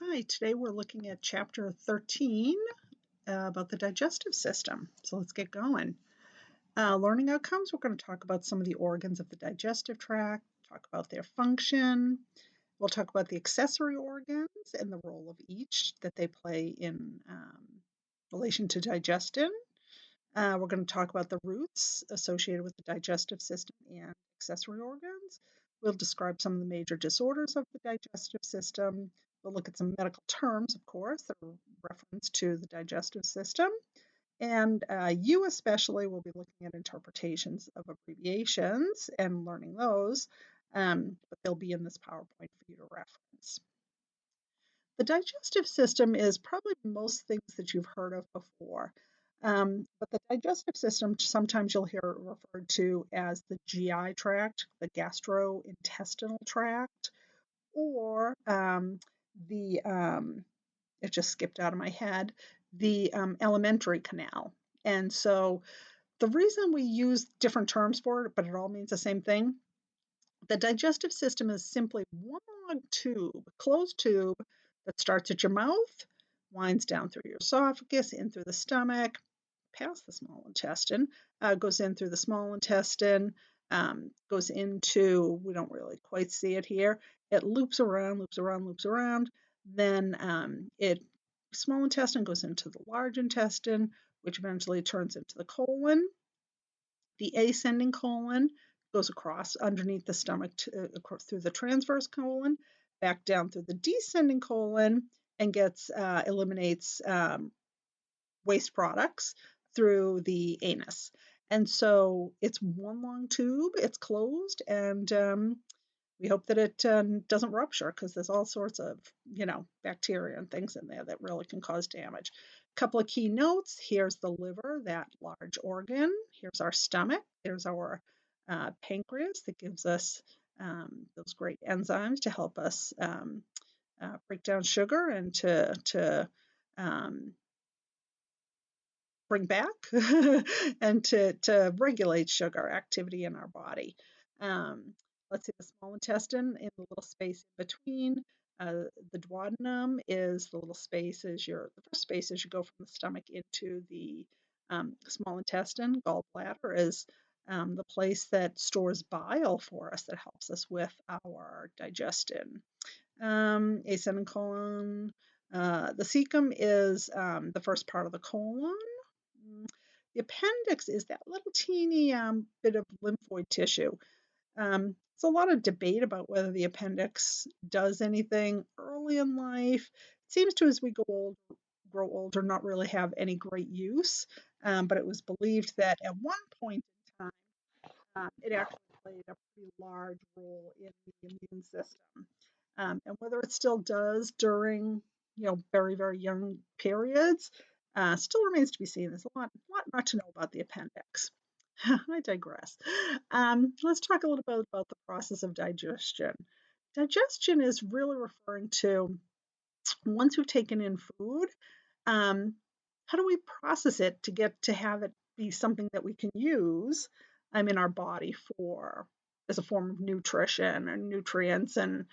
Hi, today we're looking at chapter 13 about the digestive system. So let's get going. Learning outcomes, we're going to talk about some of the organs of the digestive tract, talk about their function. We'll talk about the accessory organs and the role of each that they play in relation to digestion. We're going to talk about the roots associated with the digestive system and accessory organs. We'll describe some of the major disorders of the digestive system. We'll look at some medical terms, of course, that are reference to the digestive system. And you especially will be looking at interpretations of abbreviations and learning those, but they'll be in this PowerPoint for you to reference. The digestive system is probably most things that you've heard of before. But the digestive system, sometimes you'll hear it referred to as the GI tract, the gastrointestinal tract, or it just skipped out of my head, the alimentary canal. And so the reason we use different terms for it, but it all means the same thing, the digestive system is simply one long tube, closed tube, that starts at your mouth, winds down through your esophagus, in through the stomach, past the small intestine, goes in through the small intestine, goes into, we don't really quite see it here, it loops around, loops around, loops around, then small intestine goes into the large intestine, which eventually turns into the colon. The ascending colon goes across underneath the stomach through the transverse colon, back down through the descending colon, and eliminates waste products through the anus. And so it's one long tube, it's closed, and we hope that it doesn't rupture because there's all sorts of, bacteria and things in there that really can cause damage. A couple of key notes. Here's the liver, that large organ. Here's our stomach. There's our pancreas that gives us those great enzymes to help us break down sugar and to bring back and to regulate sugar activity in our body. Let's see, the small intestine in the little space in between. The duodenum is the little space the first space as you go from the stomach into the small intestine. Gallbladder is the place that stores bile for us, that helps us with our digestion. Ascending colon. The cecum is the first part of the colon. The appendix is that little teeny bit of lymphoid tissue. There's a lot of debate about whether the appendix does anything early in life. It seems to, as we grow older, not really have any great use. But it was believed that at one point in time, it actually played a pretty large role in the immune system. And whether it still does during, very, very young periods, still remains to be seen. There's a lot not to know about the appendix. I digress. Let's talk a little bit about the process of digestion. Digestion is really referring to, once we've taken in food, how do we process it to get to have it be something that we can use in our body as a form of nutrition and nutrients and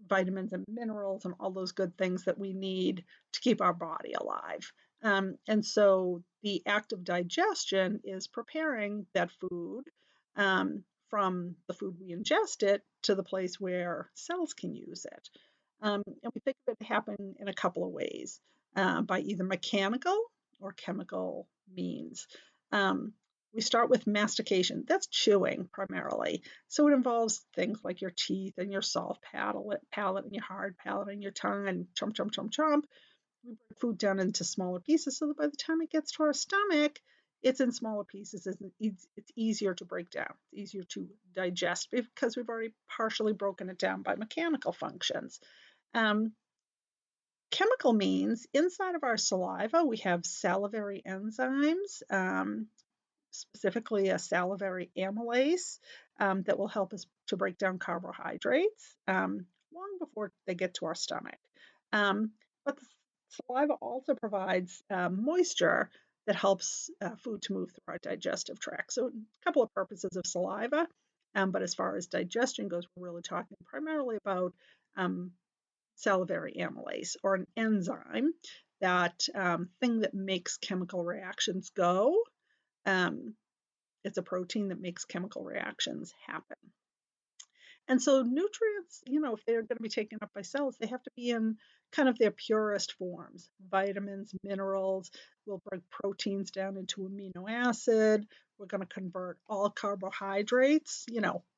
vitamins and minerals and all those good things that we need to keep our body alive. And so the act of digestion is preparing that food from the food we ingested to the place where cells can use it. And we think of it happening in a couple of ways, by either mechanical or chemical means. We start with mastication. That's chewing primarily. So it involves things like your teeth and your soft palate and your hard palate and your tongue and chomp, chomp, chomp, chomp. We break food down into smaller pieces so that by the time it gets to our stomach, it's in smaller pieces. It's easier to break down. It's easier to digest because we've already partially broken it down by mechanical functions. Chemical means inside of our saliva, we have salivary enzymes, specifically a salivary amylase, that will help us to break down carbohydrates long before they get to our stomach. But the saliva also provides moisture that helps food to move through our digestive tract. So a couple of purposes of saliva, but as far as digestion goes, we're really talking primarily about salivary amylase, or an enzyme, that thing that makes chemical reactions go. Um, it's a protein that makes chemical reactions happen. And so nutrients, if they're going to be taken up by cells, they have to be in kind of their purest forms. Vitamins, minerals, we'll break proteins down into amino acid. We're going to convert all carbohydrates,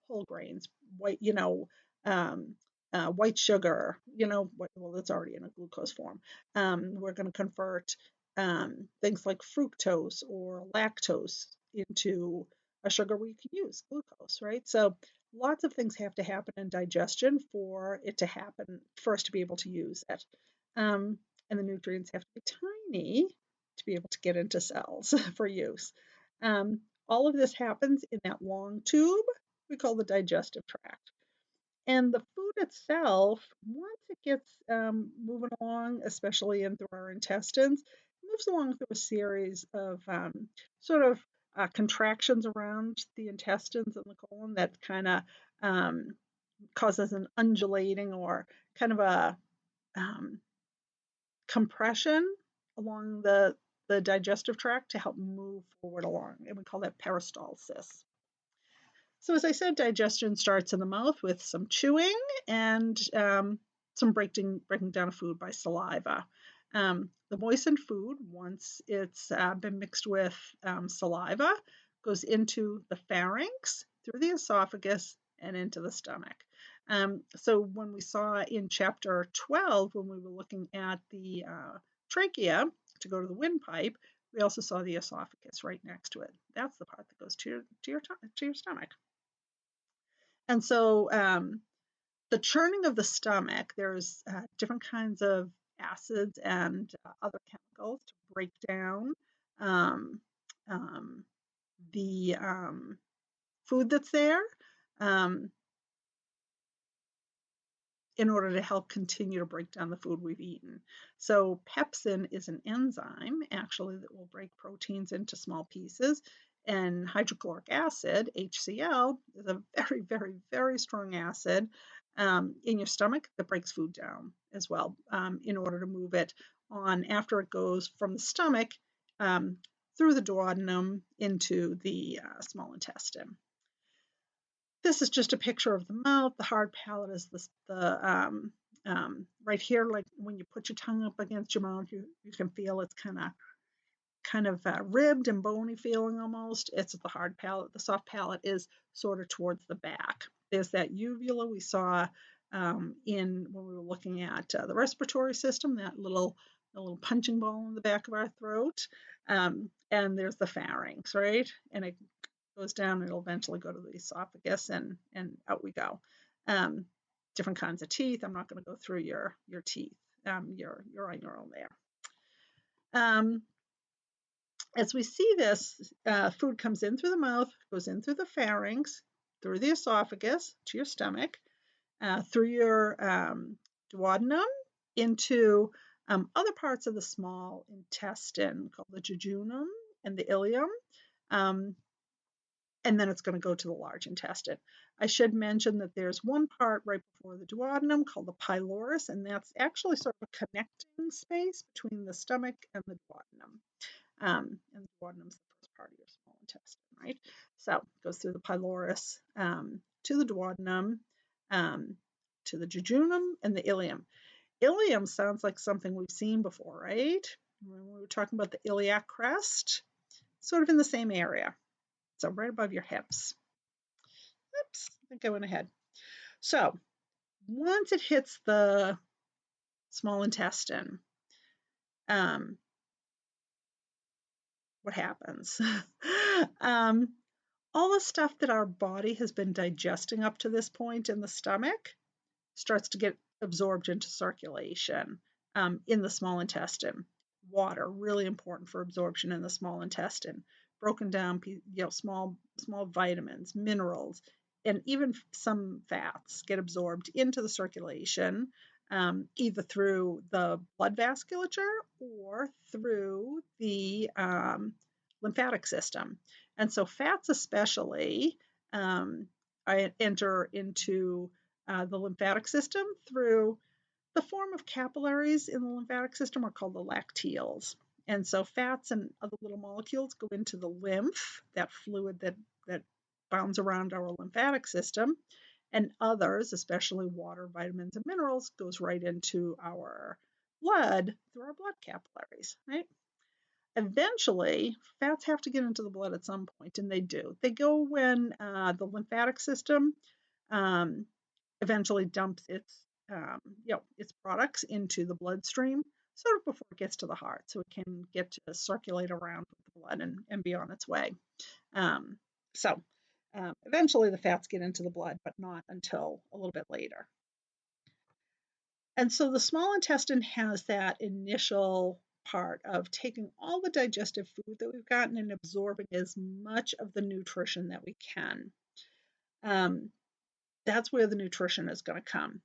whole grains, white, white sugar, well, that's already in a glucose form. We're going to convert things like fructose or lactose into a sugar we can use, glucose, right? So lots of things have to happen in digestion for it to happen, for us to be able to use it. And the nutrients have to be tiny to be able to get into cells for use. All of this happens in that long tube we call the digestive tract. And the food itself, once it gets moving along, especially in through our intestines, it moves along through a series of sort of contractions around the intestines and the colon that kind of causes an undulating or kind of a compression along the digestive tract to help move forward along. And we call that peristalsis. So as I said, digestion starts in the mouth with some chewing and some breaking down of food by saliva. The moistened food, once it's been mixed with saliva, goes into the pharynx, through the esophagus, and into the stomach. So when we saw in chapter 12, when we were looking at the trachea to go to the windpipe, we also saw the esophagus right next to it. That's the part that goes to your stomach. And so the churning of the stomach, there's different kinds of acids and other chemicals to break down the food that's there in order to help continue to break down the food we've eaten. So pepsin is an enzyme, actually, that will break proteins into small pieces. And hydrochloric acid, HCl, is a very, very, very strong acid in your stomach that breaks food down as well in order to move it on after it goes from the stomach through the duodenum into the small intestine. This is just a picture of the mouth. The hard palate is the right here, like when you put your tongue up against your mouth, you can feel it's kind of ribbed and bony feeling almost. It's the hard palate. The soft palate is sort of towards the back. There's that uvula we saw when we were looking at the respiratory system, that little punching ball in the back of our throat. And there's the pharynx, right? And it goes down, it'll eventually go to the esophagus, and out we go. Different kinds of teeth. I'm not going to go through your teeth. You're on your own there. As we see this, food comes in through the mouth, goes in through the pharynx, through the esophagus to your stomach, through your duodenum into other parts of the small intestine called the jejunum and the ileum. And then it's going to go to the large intestine. I should mention that there's one part right before the duodenum called the pylorus, and that's actually sort of a connecting space between the stomach and the duodenum. And the duodenum is the first part of your small intestine, right? So it goes through the pylorus to the duodenum, to the jejunum, and the ileum. Ileum sounds like something we've seen before, right? When we were talking about the iliac crest, sort of in the same area. So right above your hips. Oops, I think I went ahead. So once it hits the small intestine, what happens? All the stuff that our body has been digesting up to this point in the stomach starts to get absorbed into circulation in the small intestine. Water, really important for absorption in the small intestine. Broken down, small vitamins, minerals, and even some fats get absorbed into the circulation, either through the blood vasculature or through the lymphatic system. And so fats especially enter into the lymphatic system through The form of capillaries in the lymphatic system are called the lacteals. And so fats and other little molecules go into the lymph, that fluid that bounds around our lymphatic system, and others, especially water, vitamins, and minerals, goes right into our blood through our blood capillaries, right? Eventually, fats have to get into the blood at some point, and they do. They go when the lymphatic system um, eventually dumps its products into the bloodstream, sort of before it gets to the heart, so it can get to circulate around with the blood and be on its way. Um, so eventually the fats get into the blood, but not until a little bit later. And so the small intestine has that initial part of taking all the digestive food that we've gotten and absorbing as much of the nutrition that we can. That's where the nutrition is going to come.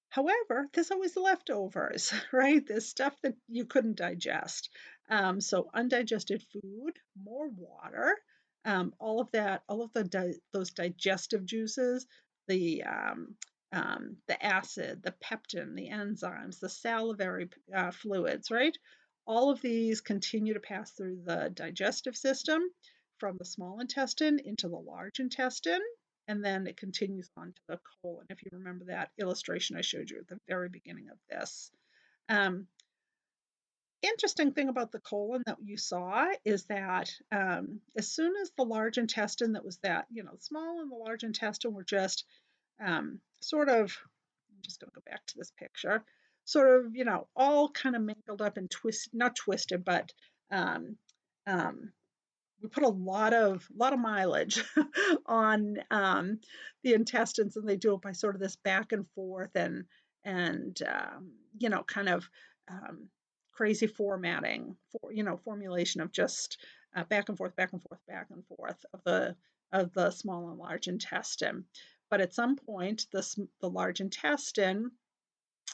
However, there's always the leftovers, right? There's stuff that you couldn't digest. So undigested food, more water, all of that, all of those digestive juices, the the acid, the peptin, the enzymes, the salivary fluids, right? All of these continue to pass through the digestive system from the small intestine into the large intestine, and then it continues on to the colon, if you remember that illustration I showed you at the very beginning of this. Um, Interesting thing about the colon that you saw is that as soon as the large intestine that was that, small and the large intestine were just sort of, I'm just going to go back to this picture, sort of, all kind of mingled up and not twisted, but um, um, we put a lot of mileage on the intestines, and they do it by sort of this back and forth and kind of um, crazy formatting for formulation of just back and forth, back and forth, back and forth of the small and large intestine. But at some point, the large intestine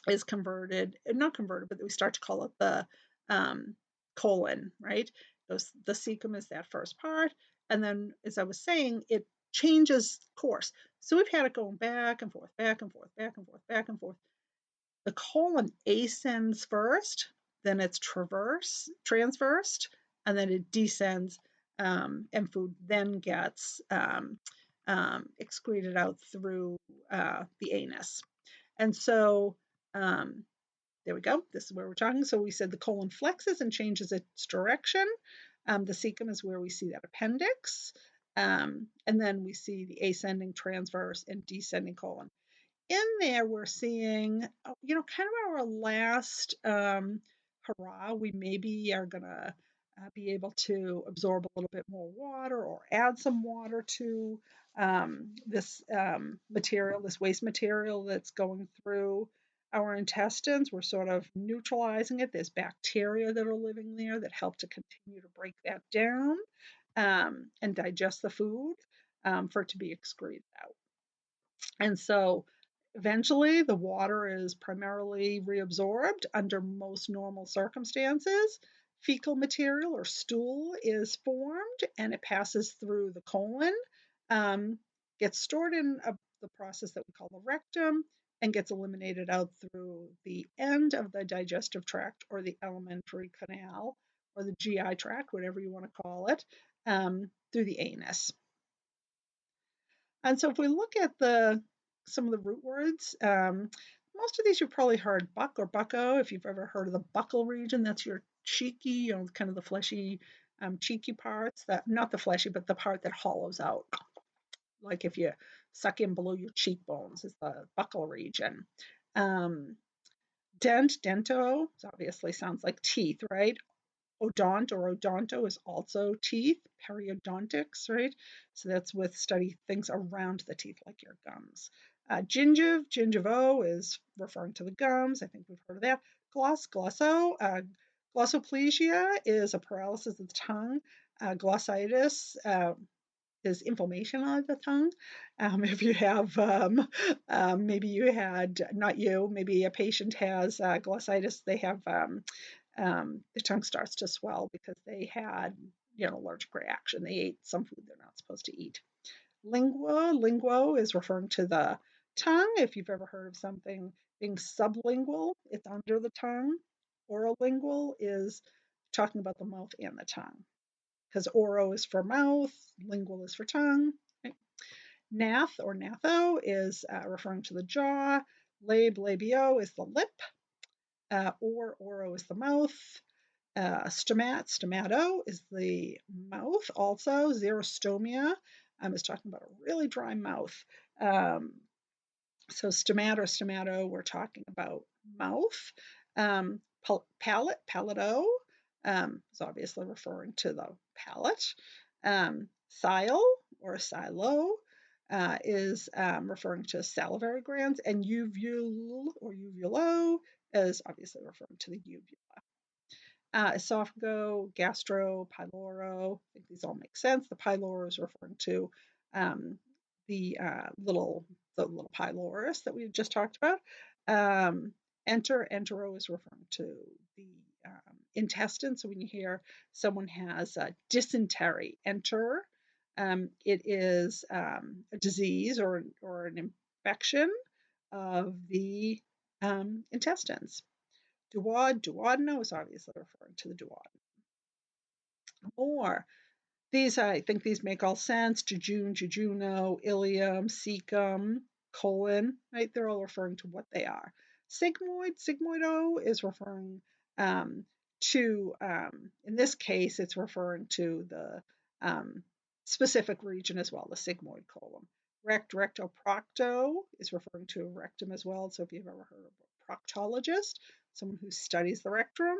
is converted, not converted, but we start to call it the colon, right? The cecum is that first part. And then, as I was saying, it changes course. So we've had it going back and forth, back and forth, back and forth, back and forth. The colon ascends first, then it's transversed, and then it descends, and food then gets excreted out through the anus. And so um, there we go. This is where we're talking. So we said the colon flexes and changes its direction. The cecum is where we see that appendix. And then we see the ascending, transverse, and descending colon. In there, we're seeing, kind of our last hurrah. We maybe are going to be able to absorb a little bit more water or add some water to this material, this waste material that's going through our intestines. We're sort of neutralizing it. There's bacteria that are living there that help to continue to break that down and digest the food for it to be excreted out. And so eventually the water is primarily reabsorbed under most normal circumstances. Fecal material or stool is formed and it passes through the colon, gets stored in the process that we call the rectum, and gets eliminated out through the end of the digestive tract or the alimentary canal or the GI tract, whatever you want to call it, through the anus. And so if we look at some of the root words, most of these you've probably heard buck or bucko. If you've ever heard of the buccal region, that's your cheeky, kind of the fleshy, cheeky parts. That not the fleshy, but the part that hollows out. Like if you suck in below your cheekbones is the buccal region. Dento, obviously sounds like teeth, right? Odont or odonto is also teeth, periodontics, right? So that's with study things around the teeth, like your gums. Gingivo is referring to the gums. I think we've heard of that. Glossoplegia is a paralysis of the tongue. Glossitis is inflammation of the tongue. If you have, maybe you had, not you, maybe a patient has glossitis, they have the tongue starts to swell because they had, allergic reaction. They ate some food they're not supposed to eat. Linguo is referring to the tongue. If you've ever heard of something Being sublingual, it's under the tongue. Orolingual is talking about the mouth and the tongue, because oro is for mouth, lingual is for tongue. Right? Nath or natho is referring to the jaw. Labio is the lip. Oro is the mouth. Stomato is the mouth also. Xerostomia is talking about a really dry mouth. So stomato, we're talking about mouth. Palato is obviously referring to the palate. Sile or silo is referring to salivary glands, and uvule or uvulo is obviously referring to the uvula. Esophago, gastro, pyloro. I think these all make sense. The pyloro is referring to um, the little pylorus that we just talked about. Entero is referring to the intestine. So when you hear someone has dysentery, it is a disease or an infection of the intestines. Duodenum is obviously referring to the duodenum. More. I think these make all sense. Jejuno, ilium, cecum, colon, right? They're all referring to what they are. Sigmoido is referring to, in this case, it's referring to the specific region as well, the sigmoid colon. Rectoprocto is referring to a rectum as well. So if you've ever heard of a proctologist, someone who studies the rectum,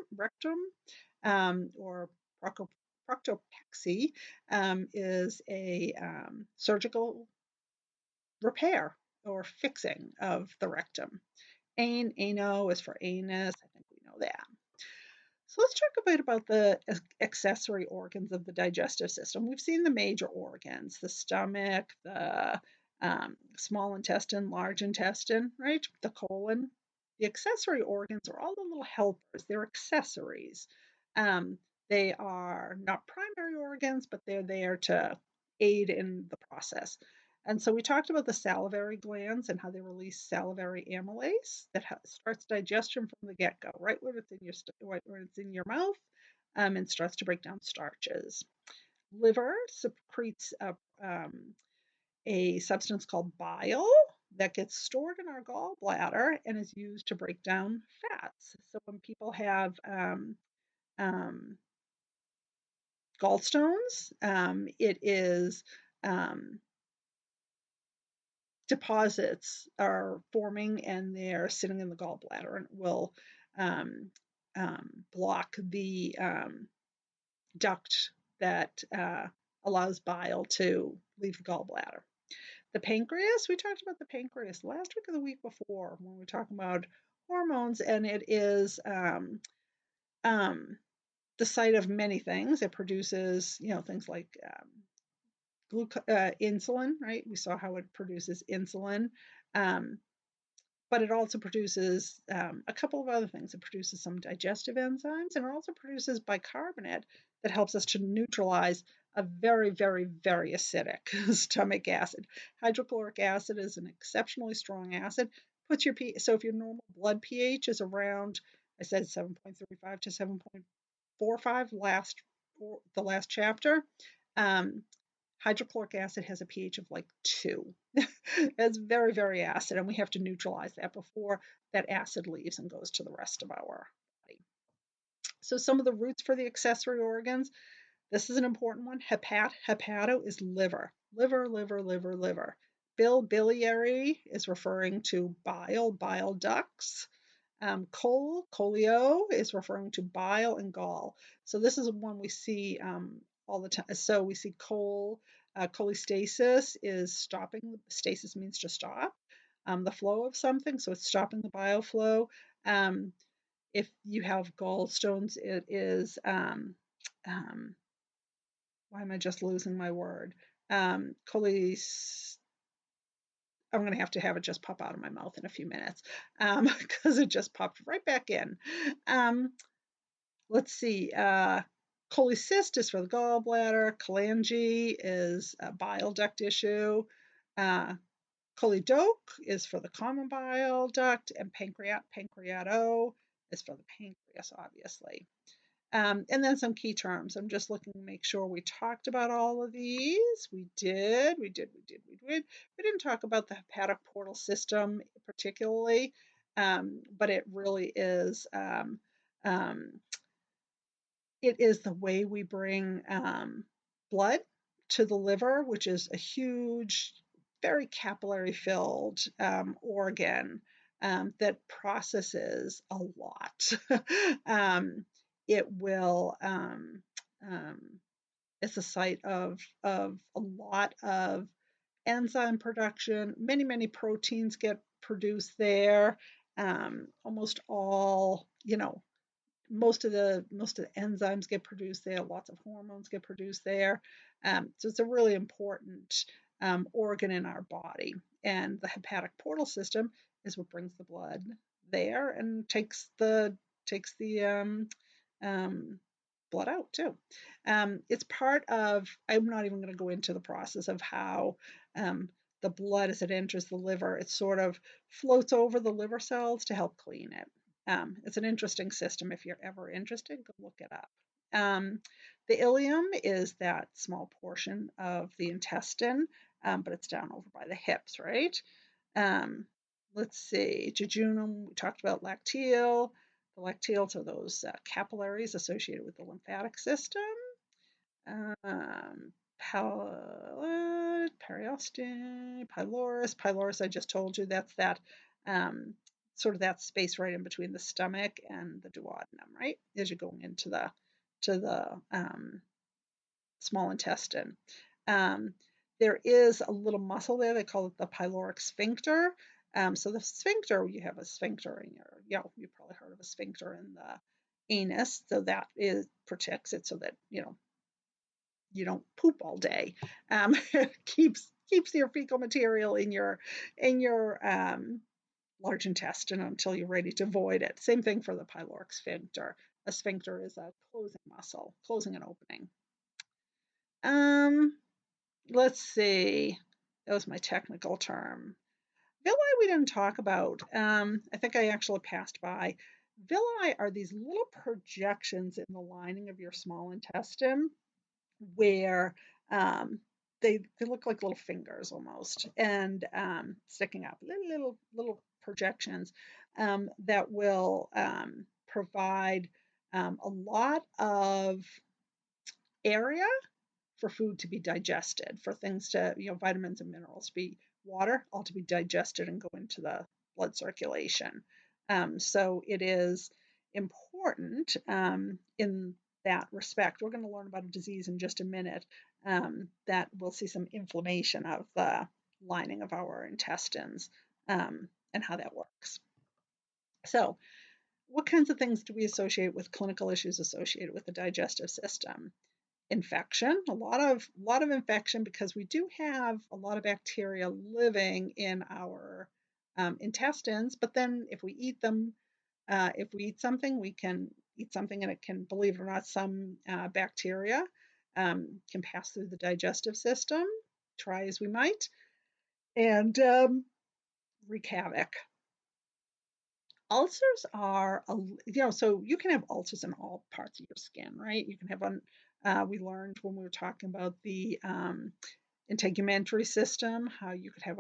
or proctopexy is a surgical repair or fixing of the rectum. Ano is for anus. I think we know that. So let's talk a bit about the accessory organs of the digestive system. We've seen the major organs, the stomach, the small intestine, large intestine, right? The colon. The accessory organs are all the little helpers. They're accessories. They are not primary organs, but they're there to aid in the process. And so we talked about the salivary glands and how they release salivary amylase that starts digestion from the get-go, right when it's in your mouth, and starts to break down starches. Liver secretes a substance called bile that gets stored in our gallbladder and is used to break down fats. So when people have gallstones, it is deposits are forming and they're sitting in the gallbladder and will block the duct that allows bile to leave the gallbladder. The pancreas, we talked about the pancreas last week or the week before when we were talking about hormones, and it is the site of many things. It produces, things like insulin, right? We saw how it produces insulin. But it also produces a couple of other things. It produces some digestive enzymes, and it also produces bicarbonate that helps us to neutralize a very, very, very acidic stomach acid. Hydrochloric acid is an exceptionally strong acid. So if your normal blood pH is around, I said 7.35 to 7.45 the last chapter, hydrochloric acid has a pH of like 2. It's very, very acid, and we have to neutralize that before that acid leaves and goes to the rest of our body. So some of the roots for the accessory organs, this is an important one. Hepato is liver. Liver. Biliary is referring to bile ducts. Colio is referring to bile and gall. So this is one we see all the time. So we see cholestasis is stopping. Stasis means to stop the flow of something, so it's stopping the bile flow. If you have gallstones, it is why am I just losing my word? I'm going to have it just pop out of my mouth in a few minutes because it just popped right back in. Let's see. Cholecyst is for the gallbladder. Cholangy is a bile duct issue. Choledoche is for the common bile duct, and pancreato is for the pancreas, obviously. And then some key terms. I'm just looking to make sure we talked about all of these. We did. We didn't talk about the hepatic portal system particularly, but it really is it is the way we bring blood to the liver, which is a huge, very capillary filled organ that processes a lot. It will, it's a site of a lot of enzyme production. Many proteins get produced there. Almost all, most of the enzymes get produced there. Lots of hormones get produced there. So it's a really important organ in our body. And the hepatic portal system is what brings the blood there and takes the blood out too. It's part of. I'm not even going to go into the process of how the blood, as it enters the liver, it sort of floats over the liver cells to help clean it. It's an interesting system. If you're ever interested, go look it up. The ileum is that small portion of the intestine, but it's down over by the hips, right? Um, let's see, jejunum, we talked about lacteal. The lacteals are those capillaries associated with the lymphatic system. Periosteum, pylorus. Pylorus, I just told you, that's that sort of that space right in between the stomach and the duodenum, right? As you're going into the small intestine. There is a little muscle there. They call it the pyloric sphincter. So the sphincter, you have a sphincter in you've probably heard of a sphincter in the anus. So that protects it so that, you don't poop all day. keeps your fecal material in your large intestine until you're ready to void it. Same thing for the pyloric sphincter. A sphincter is a closing muscle, closing an opening. Let's see. That was my technical term. Villi we didn't talk about. I think I actually passed by. Villi are these little projections in the lining of your small intestine where they look like little fingers almost, and sticking up, little projections that will provide a lot of area for food to be digested, for things to, vitamins and minerals to be, water, all to be digested and go into the blood circulation. So it is important in that respect. We're going to learn about a disease in just a minute that we'll see some inflammation of the lining of our intestines and how that works. So, what kinds of things do we associate with clinical issues associated with the digestive system? Infection, a lot of infection, because we do have a lot of bacteria living in our intestines. But then if we eat them, if we eat something, we can eat something and it can, believe it or not, some bacteria can pass through the digestive system, try as we might, and wreak havoc. Ulcers are, so you can have ulcers in all parts of your skin, right? You can have we learned when we were talking about the integumentary system, how you could have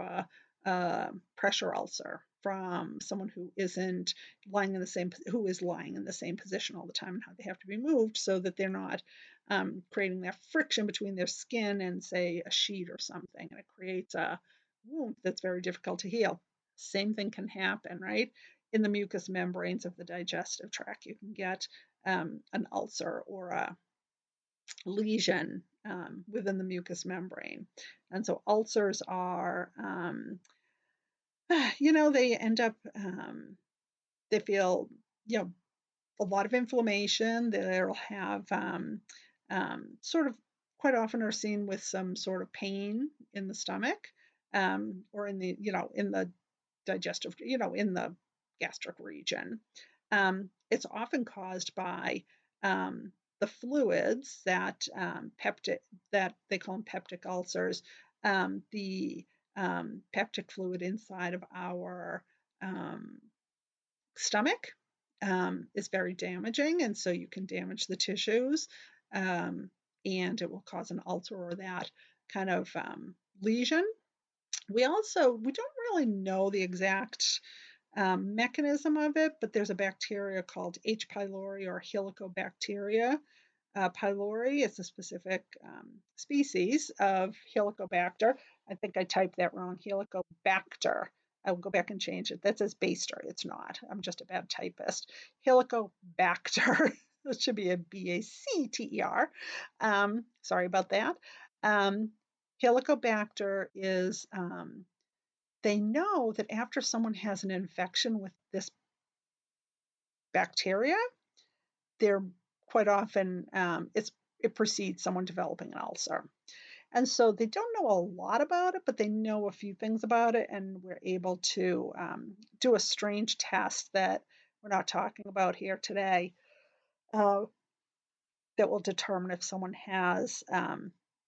a pressure ulcer from someone who isn't lying in the same, who is lying in the same position all the time, and how they have to be moved so that they're not creating that friction between their skin and, say, a sheet or something, and it creates a wound that's very difficult to heal. Same thing can happen, right? In the mucous membranes of the digestive tract, you can get an ulcer or a lesion within the mucous membrane. And so ulcers are, they end up, they feel, a lot of inflammation. They'll have sort of, quite often are seen with some sort of pain in the stomach or in the, in the digestive, in the gastric region. It's often caused by the fluids that that they call them peptic ulcers. The peptic fluid inside of our stomach is very damaging, and so you can damage the tissues, and it will cause an ulcer or that kind of lesion. We don't really know the exact mechanism of it, but there's a bacteria called H. pylori or helicobacteria pylori. It's a specific species of Helicobacter. I think I typed that wrong. Helicobacter. I will go back and change it. That says baster. It's not. I'm just a bad typist. Helicobacter. It should be a Bacter. Sorry about that. Helicobacter is, they know that after someone has an infection with this bacteria, they're quite often, it precedes someone developing an ulcer. And so they don't know a lot about it, but they know a few things about it, and we're able to do a strange test that we're not talking about here today uh, that will determine if someone has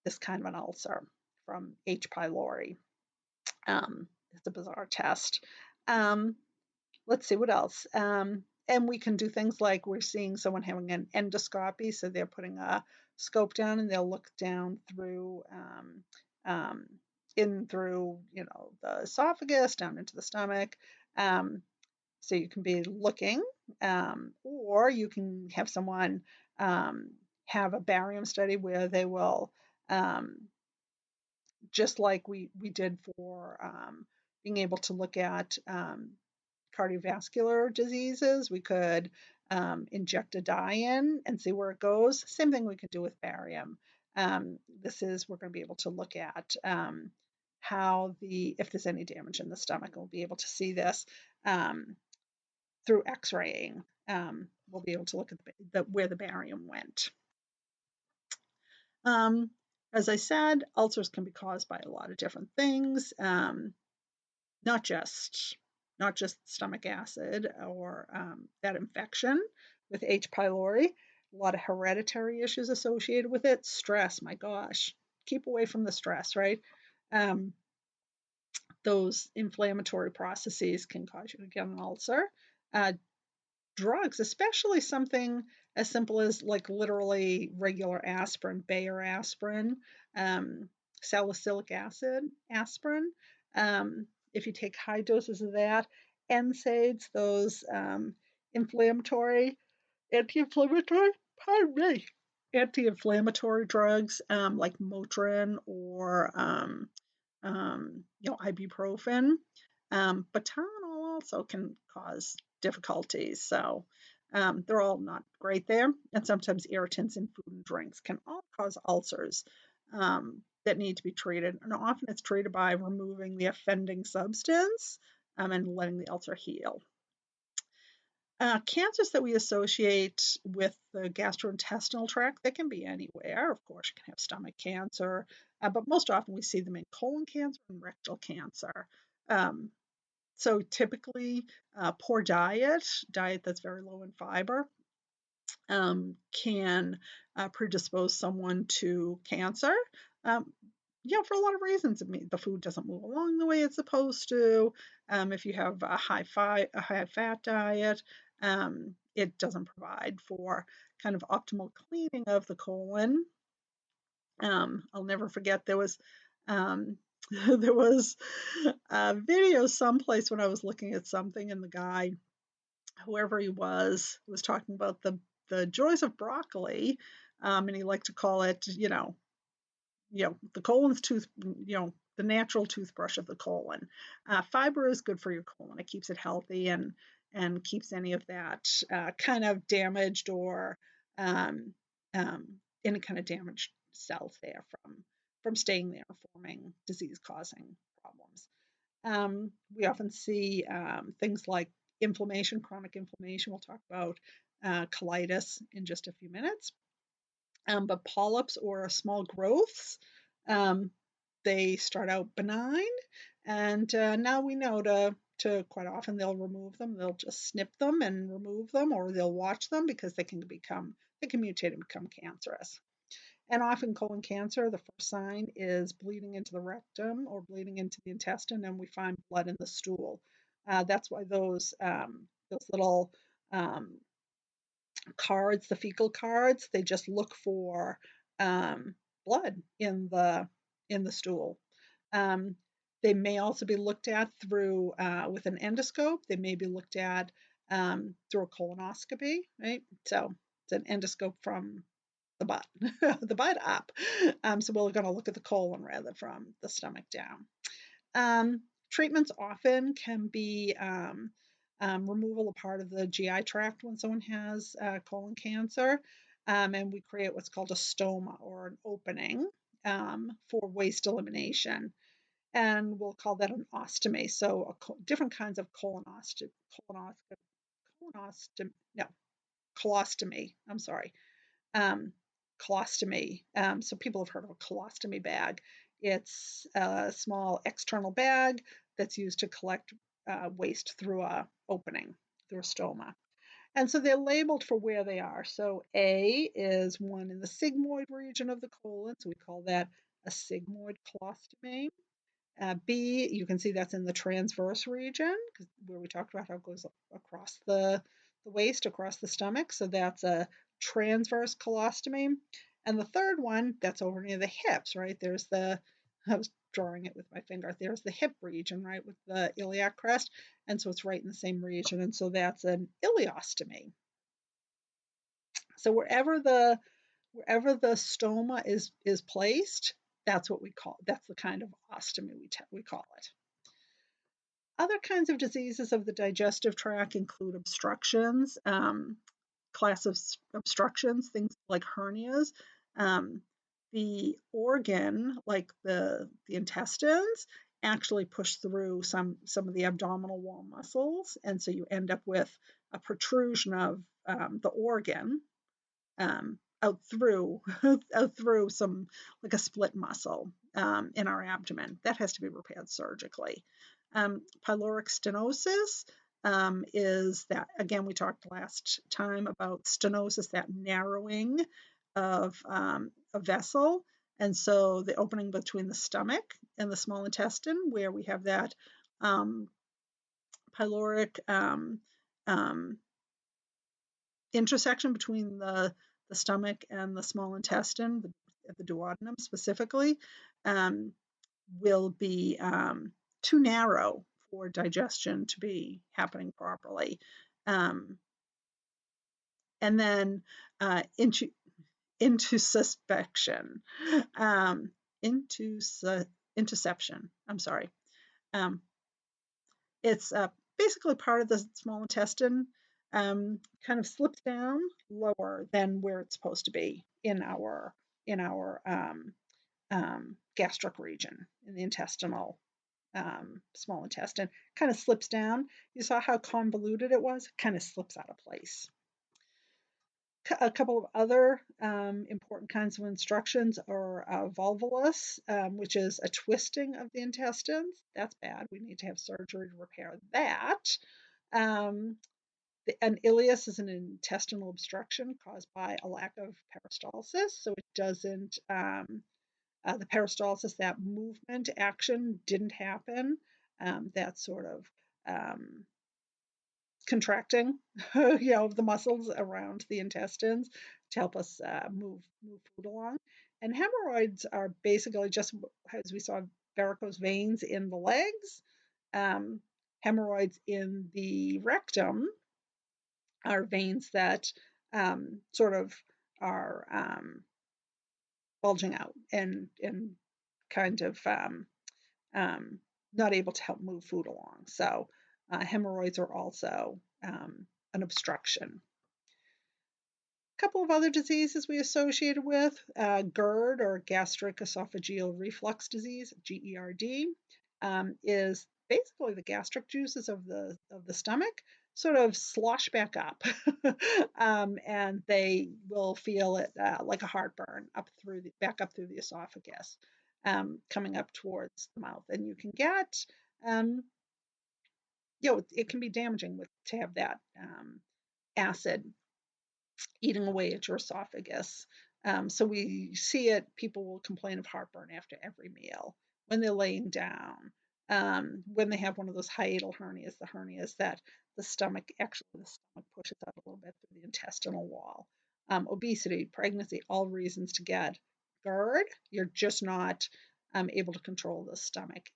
this kind of an ulcer from H. pylori. It's a bizarre test. Um, let's see what else. And we can do things like we're seeing someone having an endoscopy, so they're putting a scope down and they'll look down through um, in through the esophagus down into the stomach. So you can be looking, or you can have someone have a barium study where they will just like we did for being able to look at cardiovascular diseases. We could inject a dye in and see where it goes. Same thing we could do with barium. We're going to be able to look at if there's any damage in the stomach, we'll be able to see this through x-raying. We'll be able to look at where the barium went. As I said, ulcers can be caused by a lot of different things, not just stomach acid or that infection with H. pylori. A lot of hereditary issues associated with it. Stress, my gosh, keep away from the stress, right? Those inflammatory processes can cause you to get an ulcer. Drugs, especially something as simple as like literally regular aspirin, Bayer aspirin, salicylic acid aspirin. If you take high doses of that, NSAIDs, those anti-inflammatory, pardon me, anti-inflammatory drugs like Motrin or ibuprofen. But Tylenol also can cause difficulties. So they're all not great there. And sometimes irritants in food and drinks can all cause ulcers that need to be treated. And often it's treated by removing the offending substance and letting the ulcer heal. Cancers that we associate with the gastrointestinal tract, they can be anywhere. Of course, you can have stomach cancer, but most often we see them in colon cancer and rectal cancer. So typically, poor diet that's very low in fiber, can predispose someone to cancer. For a lot of reasons. I mean, the food doesn't move along the way it's supposed to. If you have a high fat diet, it doesn't provide for kind of optimal cleaning of the colon. I'll never forget there was there was a video someplace when I was looking at something, and the guy, whoever he was talking about the joys of broccoli, and he liked to call it, the colon's the natural toothbrush of the colon. Fiber is good for your colon. It keeps it healthy and keeps any of that kind of damaged or any kind of damaged cells there from staying there, forming disease-causing problems. We often see things like inflammation, chronic inflammation. We'll talk about colitis in just a few minutes. But polyps or small growths, they start out benign, and now we know to quite often they'll remove them. They'll just snip them and remove them, or they'll watch them because they can mutate and become cancerous. And often colon cancer, the first sign is bleeding into the rectum or bleeding into the intestine, and we find blood in the stool. That's why those little um, cards, the fecal cards, they just look for um, blood in the stool. Um, they may also be looked at through with an endoscope. They may be looked at through a colonoscopy, right? So it's an endoscope from the butt, the butt up. So we're going to look at the colon rather from the stomach down. Treatments often can be removal of part of the GI tract when someone has colon cancer, and we create what's called a stoma or an opening for waste elimination, and we'll call that an ostomy. So different kinds of no, colostomy. I'm sorry, um, colostomy. So people have heard of a colostomy bag. It's a small external bag that's used to collect waste through a opening, through a stoma. And so they're labeled for where they are. So A is one in the sigmoid region of the colon, so we call that a sigmoid colostomy. B, you can see that's in the transverse region, where we talked about how it goes across the waist, across the stomach. So that's a transverse colostomy. And the third one, that's over near the hips, right? I was drawing it with my finger. There's the hip region, right, with the iliac crest. And so it's right in the same region. And so that's an ileostomy. So wherever the stoma is placed, that's the kind of ostomy we call it. Other kinds of diseases of the digestive tract include obstructions, class of obstructions, things like hernias. Um, the organ, like the intestines, actually push through some of the abdominal wall muscles, and so you end up with a protrusion of the organ out through out through some like a split muscle in our abdomen. That has to be repaired surgically. Pyloric stenosis is that, again, we talked last time about stenosis, that narrowing of a vessel. And so the opening between the stomach and the small intestine, where we have that pyloric um, intersection between the stomach and the small intestine, the duodenum specifically, um, will be too narrow for digestion to be happening properly. Um, and then into suspicion, um, into interception. I'm sorry. Um, it's basically part of the small intestine kind of slips down lower than where it's supposed to be in our gastric region, in the intestinal small intestine. Kind of slips down. You saw how convoluted it was. It kind of slips out of place. A couple of other important kinds of instructions are volvulus, which is a twisting of the intestines. That's bad. We need to have surgery to repair that. An ileus is an intestinal obstruction caused by a lack of peristalsis, so it doesn't, the peristalsis, that movement action didn't happen. That sort of contracting, of the muscles around the intestines to help us move food along. And hemorrhoids are basically just, as we saw, varicose veins in the legs. Hemorrhoids in the rectum are veins that sort of are bulging out and kind of not able to help move food along. So hemorrhoids are also an obstruction. A couple of other diseases we associated with GERD, or gastric esophageal reflux disease, GERD, is basically the gastric juices of the stomach sort of slosh back up, and they will feel it like a heartburn back up through the esophagus, coming up towards the mouth, and you can get it can be damaging to have that acid eating away at your esophagus So we see it, people will complain of heartburn after every meal, when they're laying down, when they have one of those hiatal hernias, the hernias that the stomach, actually the stomach pushes out a little bit through the intestinal wall. Obesity, pregnancy, all reasons to get GERD. You're just not able to control the stomach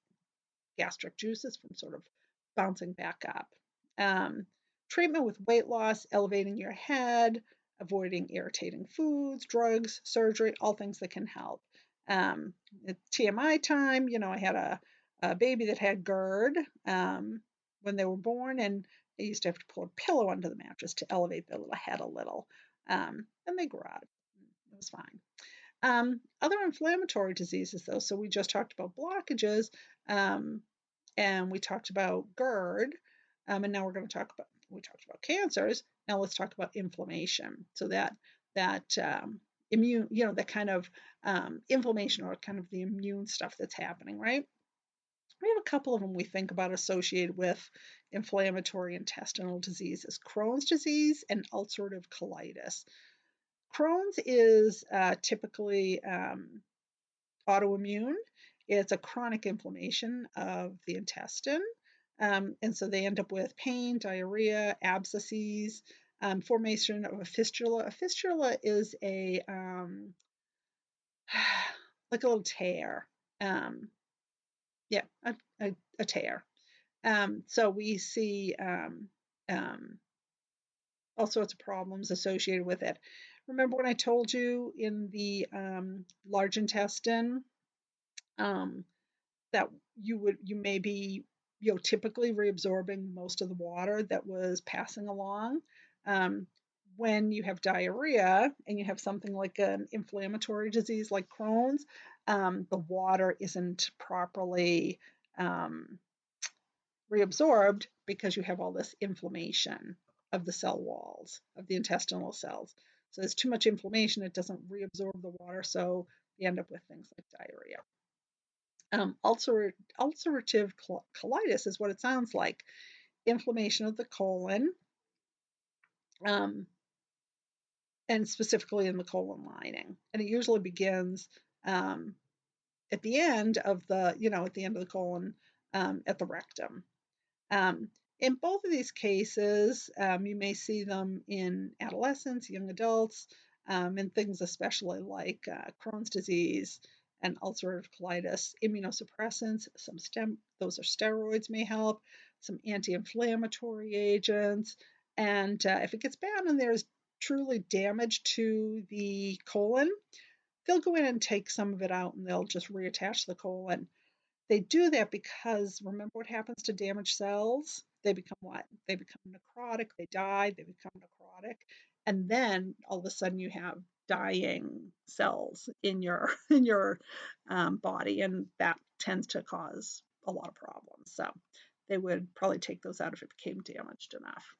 gastric juices from sort of bouncing back up. Um, Treatment with weight loss, elevating your head, avoiding irritating foods, drugs, surgery, all things that can help. At TMI time, I had a baby that had GERD when they were born, and I used to have to pull a pillow under the mattress to elevate their little head a little. And they grew out. It was fine. Other inflammatory diseases, though, so we just talked about blockages, and we talked about GERD, and now we talked about cancers. Now let's talk about inflammation. So that immune, that kind of inflammation, or kind of the immune stuff that's happening, right? We have a couple of them we think about associated with inflammatory intestinal diseases: Crohn's disease and ulcerative colitis. Crohn's is typically autoimmune. It's a chronic inflammation of the intestine. And so they end up with pain, diarrhea, abscesses, formation of a fistula. A fistula is like a little tear. Yeah, a tear. So we see all sorts of problems associated with it. Remember when I told you in the large intestine that you may be typically reabsorbing most of the water that was passing along. When you have diarrhea and you have something like an inflammatory disease like Crohn's, the water isn't properly reabsorbed because you have all this inflammation of the cell walls of the intestinal cells. So there's too much inflammation, it doesn't reabsorb the water, so you end up with things like diarrhea. Ulcerative colitis is what it sounds like: inflammation of the colon, um, and specifically in the colon lining. And it usually begins at the end of the colon, at the rectum. In both of these cases, you may see them in adolescents, young adults, and things especially like Crohn's disease and ulcerative colitis. Immunosuppressants, those are steroids, may help, some anti-inflammatory agents. And if it gets bad and there's truly damage to the colon, they'll go in and take some of it out and they'll just reattach the colon. They do that because, remember what happens to damaged cells? They become what? They become necrotic, they die, they become necrotic, and then all of a sudden you have dying cells in your body, and that tends to cause a lot of problems. So they would probably take those out if it became damaged enough.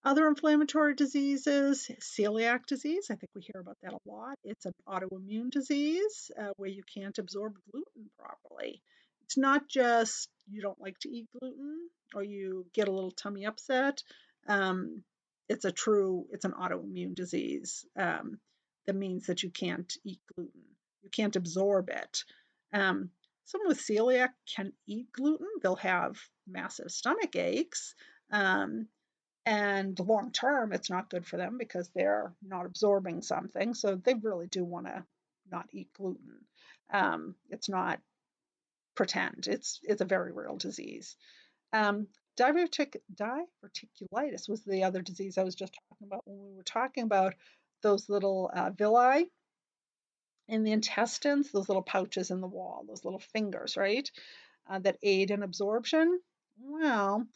Other inflammatory diseases, celiac disease, I think we hear about that a lot. It's an autoimmune disease where you can't absorb gluten properly. It's not just you don't like to eat gluten or you get a little tummy upset. It's an autoimmune disease that means that you can't eat gluten. You can't absorb it. Someone with celiac can eat gluten. They'll have massive stomach aches. And long term, it's not good for them because they're not absorbing something. So they really do want to not eat gluten. It's not pretend. It's a very real disease. Diverticulitis was the other disease I was just talking about when we were talking about those little villi in the intestines, those little pouches in the wall, those little fingers, right, that aid in absorption. Well,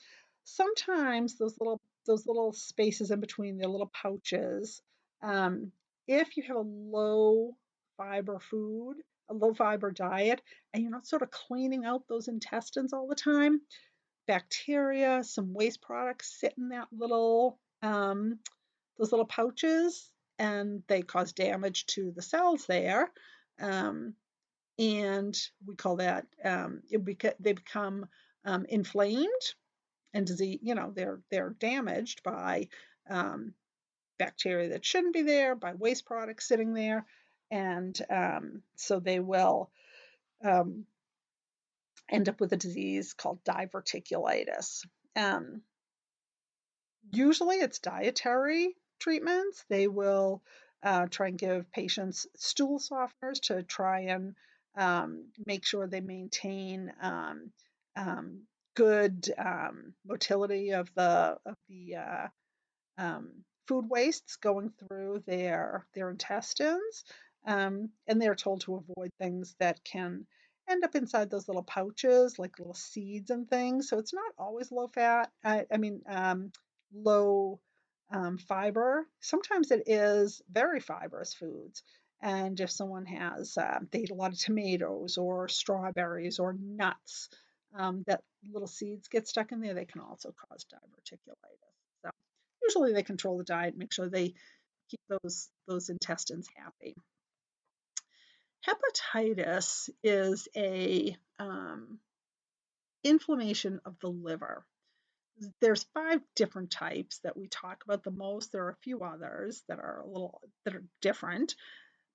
sometimes those little spaces in between their little pouches, um, if you have a low fiber food, a low fiber diet, and you're not sort of cleaning out those intestines all the time, bacteria, some waste products sit in those little pouches, and they cause damage to the cells there. Um, and we call that they become inflamed and disease. They're damaged by bacteria that shouldn't be there, by waste products sitting there, and so they will um, end up with a disease called diverticulitis. Um, Usually it's dietary treatments. They will try and give patients stool softeners to try and make sure they maintain um, good motility of the food wastes going through their intestines, and they're told to avoid things that can end up inside those little pouches, like little seeds and things. So it's not always low fat. Low fiber. Sometimes it is very fibrous foods. And if someone has, they eat a lot of tomatoes or strawberries or nuts, that little seeds get stuck in there, they can also cause diverticulitis. So usually they control the diet, make sure they keep those intestines happy. Hepatitis is a inflammation of the liver. There's 5 different types that we talk about the most. There are a few others that are different,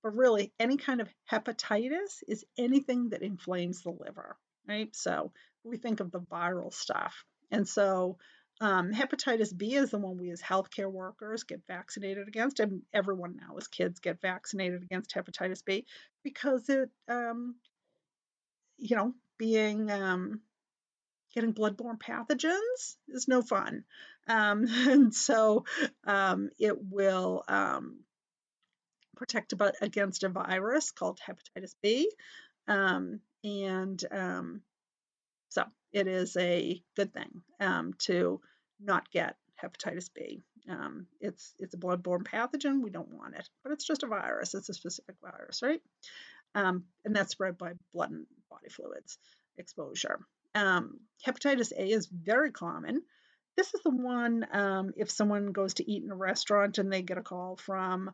but really any kind of hepatitis is anything that inflames the liver, right? So we think of the viral stuff. And so hepatitis B is the one we as healthcare workers get vaccinated against, and everyone now as kids get vaccinated against hepatitis B because it, being getting bloodborne pathogens is no fun. And so it will protect against a virus called hepatitis B. And so it is a good thing to not get hepatitis B. It's a bloodborne pathogen. We don't want it, but it's just a virus. It's a specific virus, right? And that's spread by blood and body fluids exposure. Hepatitis A is very common. This is the one if someone goes to eat in a restaurant and they get a call from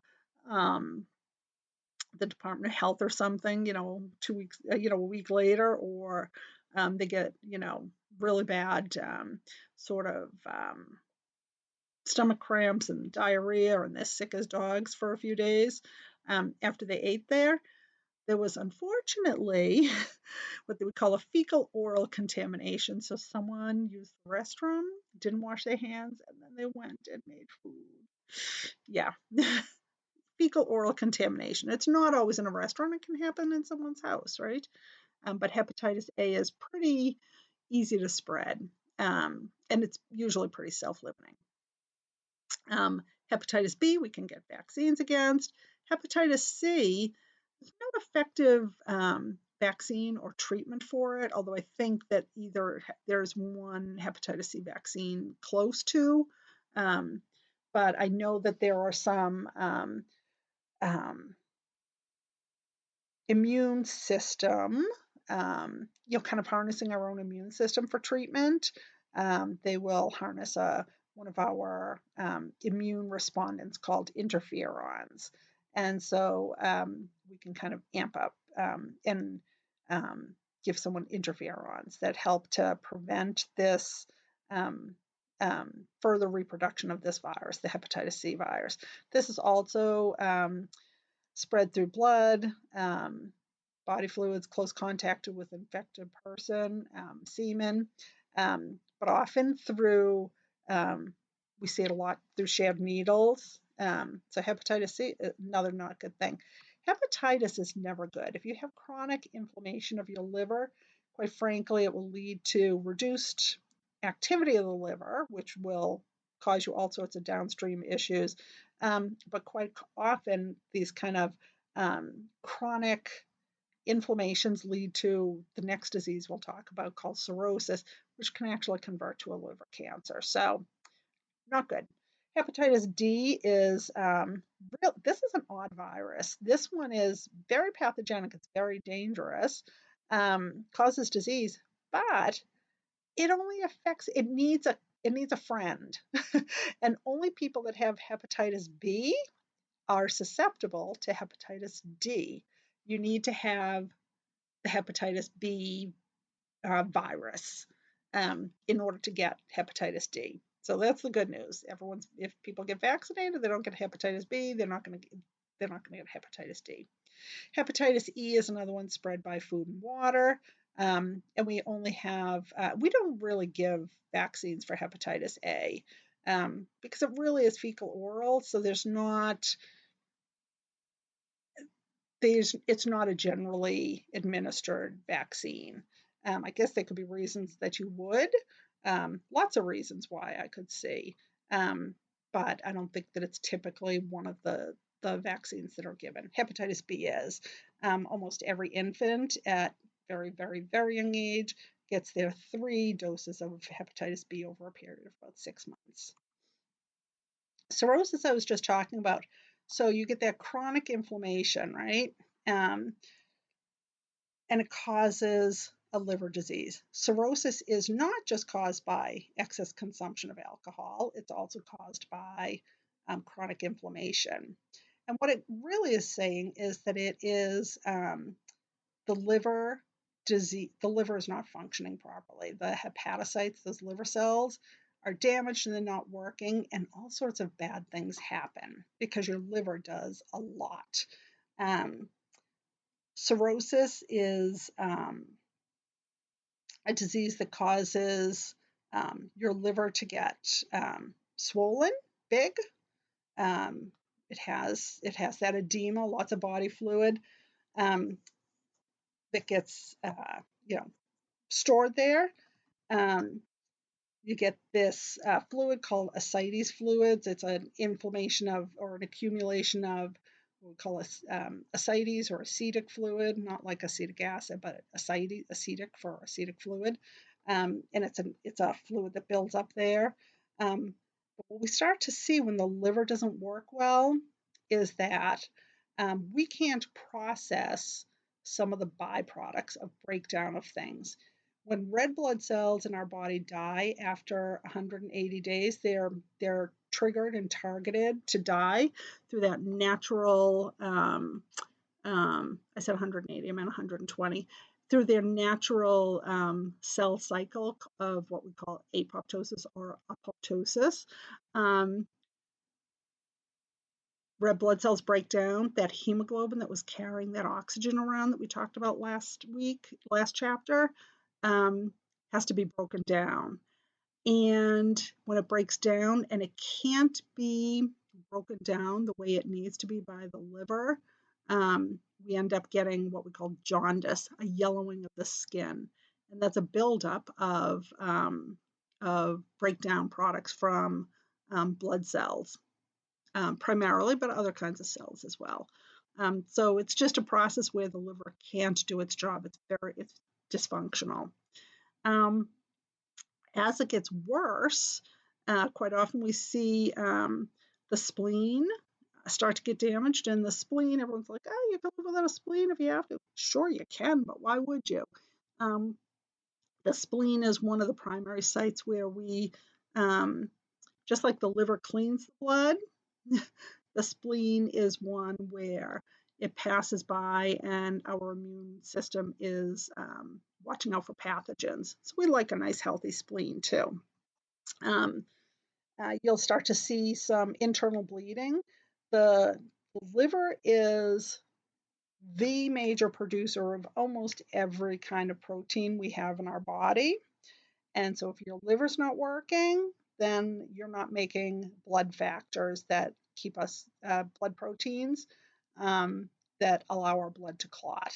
the Department of Health or something, 2 weeks, a week later, or they get, really bad sort of stomach cramps and diarrhea, and they're sick as dogs for a few days after they ate there. There was unfortunately what they would call a fecal oral contamination. So someone used the restroom, didn't wash their hands, and then they went and made food. Yeah. Fecal oral contamination. It's not always in a restaurant. It can happen in someone's house, right? But hepatitis A is pretty easy to spread, and it's usually pretty self-limiting. Hepatitis B, we can get vaccines against. Hepatitis C, there's no effective vaccine or treatment for it, although I think that either there's one hepatitis C vaccine close to, but I know that there are some immune system, kind of harnessing our own immune system for treatment. They will harness one of our immune respondents called interferons. And so we can kind of amp up and give someone interferons that help to prevent this further reproduction of this virus, the hepatitis C virus. This is also spread through blood, body fluids, close contact with infected person, semen, but often through, we see it a lot through shared needles. So hepatitis C, another not good thing. Hepatitis is never good. If you have chronic inflammation of your liver, quite frankly, it will lead to reduced activity of the liver, which will cause you all sorts of downstream issues. But quite often, these kind of chronic inflammations lead to the next disease we'll talk about called cirrhosis, which can actually convert to a liver cancer. So, not good. Hepatitis D is this is an odd virus. This one is very pathogenic. It's very dangerous, causes disease, but it only affects. It needs a friend, and only people that have hepatitis B are susceptible to hepatitis D. You need to have the hepatitis B virus in order to get hepatitis D. So that's the good news. If people get vaccinated, they don't get hepatitis B. They're not going to get hepatitis D. Hepatitis E is another one spread by food and water. And we don't really give vaccines for hepatitis A because it really is fecal oral. So it's not a generally administered vaccine. I guess there could be reasons that you would. Lots of reasons why I could see. But I don't think that it's typically one of the vaccines that are given. Hepatitis B is. Almost every infant at very, very, very young age gets their 3 doses of hepatitis B over a period of about 6 months. Cirrhosis, I was just talking about. So you get that chronic inflammation, right? Um, and it causes a liver disease. Cirrhosis is not just caused by excess consumption of alcohol, it's also caused by chronic inflammation. And what it really is saying is that it is the liver disease. The liver is not functioning properly. The hepatocytes, those liver cells, are damaged and they're not working, and all sorts of bad things happen because your liver does a lot. Cirrhosis is a disease that causes your liver to get swollen, big. Um, it has that edema, lots of body fluid um, that gets stored there. Um, you get this fluid called ascites fluids. It's an inflammation of or an accumulation of what we call ascites or acetic fluid, not like acetic acid, but acetic for acetic fluid. And it's a fluid that builds up there. But what we start to see when the liver doesn't work well is that we can't process some of the byproducts of breakdown of things. When red blood cells in our body die after 180 days, they're triggered and targeted to die through that natural. I said 180, I meant 120. Through their natural cell cycle of what we call apoptosis or apoptosis. Um, red blood cells break down. That hemoglobin that was carrying that oxygen around that we talked about last chapter, has to be broken down. And when it breaks down, and it can't be broken down the way it needs to be by the liver, we end up getting what we call jaundice, a yellowing of the skin. And that's a buildup of breakdown products from blood cells, primarily, but other kinds of cells as well. So it's just a process where the liver can't do its job. It's dysfunctional. As it gets worse, quite often we see the spleen start to get damaged, and the spleen, everyone's like, oh, you can live without a spleen if you have to. Sure, you can, but why would you? The spleen is one of the primary sites where we, just like the liver cleans the blood, the spleen is one where it passes by and our immune system is watching out for pathogens. So we like a nice healthy spleen too. You'll start to see some internal bleeding. The liver is the major producer of almost every kind of protein we have in our body. And so if your liver's not working, then you're not making blood factors that keep us blood proteins that allow our blood to clot.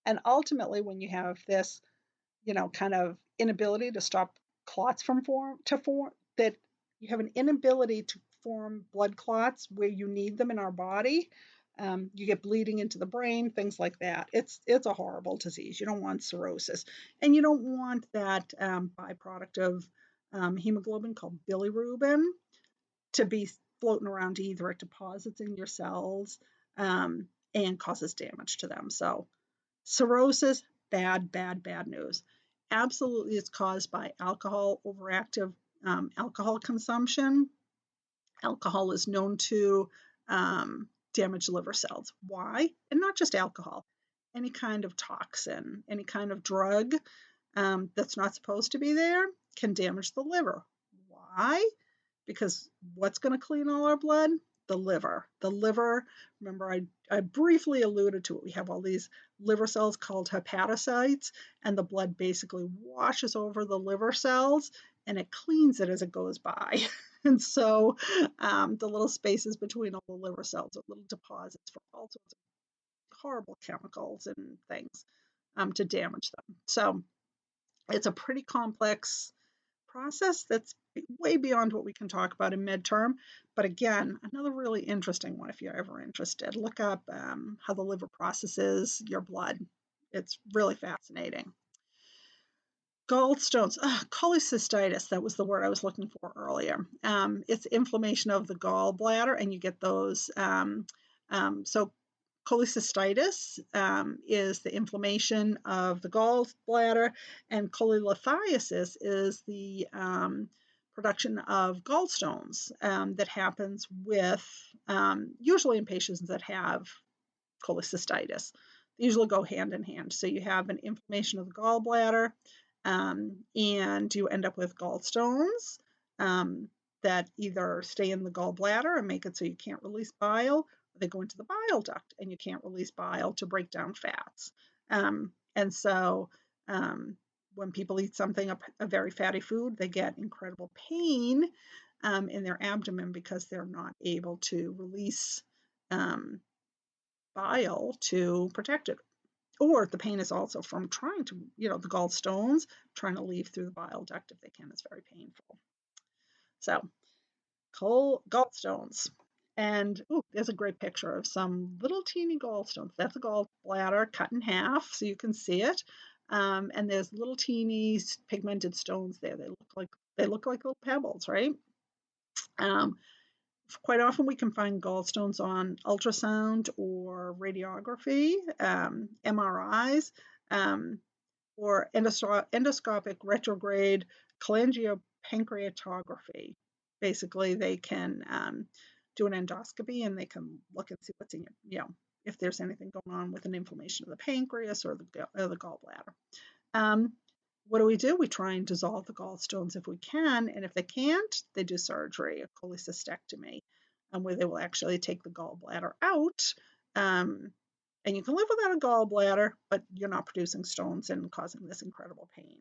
And ultimately, when you have this, kind of inability to stop clots that you have an inability to form blood clots where you need them in our body. You get bleeding into the brain, things like that. It's a horrible disease. You don't want cirrhosis, and you don't want that byproduct of hemoglobin called bilirubin to be floating around either. It deposits in your cells and causes damage to them. So cirrhosis, bad, bad, bad news. Absolutely, it's caused by overactive alcohol consumption. Alcohol is known to damage liver cells. Why? And not just alcohol, any kind of toxin, any kind of drug that's not supposed to be there can damage the liver. Why? Because what's going to clean all our blood? The liver. The liver, remember I briefly alluded to it. We have all these liver cells called hepatocytes, and the blood basically washes over the liver cells and it cleans it as it goes by. And so the little spaces between all the liver cells are little deposits for all sorts of horrible chemicals and things to damage them. So it's a pretty complex process that's way beyond what we can talk about in midterm. But again, another really interesting one if you're ever interested. Look up how the liver processes your blood. It's really fascinating. Gallstones, cholecystitis, that was the word I was looking for earlier. It's inflammation of the gallbladder, and you get those. So cholecystitis is the inflammation of the gallbladder, and cholelithiasis is the production of gallstones that happens with usually in patients that have cholecystitis. They usually go hand in hand. So you have an inflammation of the gallbladder, and you end up with gallstones that either stay in the gallbladder and make it so you can't release bile, or they go into the bile duct and you can't release bile to break down fats. And so when people eat something, a very fatty food, they get incredible pain in their abdomen because they're not able to release bile to protect it. Or the pain is also from trying to, the gallstones trying to leave through the bile duct if they can. It's very painful. So, gallstones. And there's a great picture of some little teeny gallstones. That's a gallbladder cut in half so you can see it. And there's little teeny pigmented stones there. They look like little pebbles, right? Quite often we can find gallstones on ultrasound or radiography, MRIs, or endoscopic retrograde cholangiopancreatography. Basically, they can do an endoscopy and they can look and see what's in your, if there's anything going on with an inflammation of the pancreas or the gallbladder. What do? We try and dissolve the gallstones if we can, and if they can't, they do surgery, a cholecystectomy, where they will actually take the gallbladder out. And you can live without a gallbladder, but you're not producing stones and causing this incredible pain.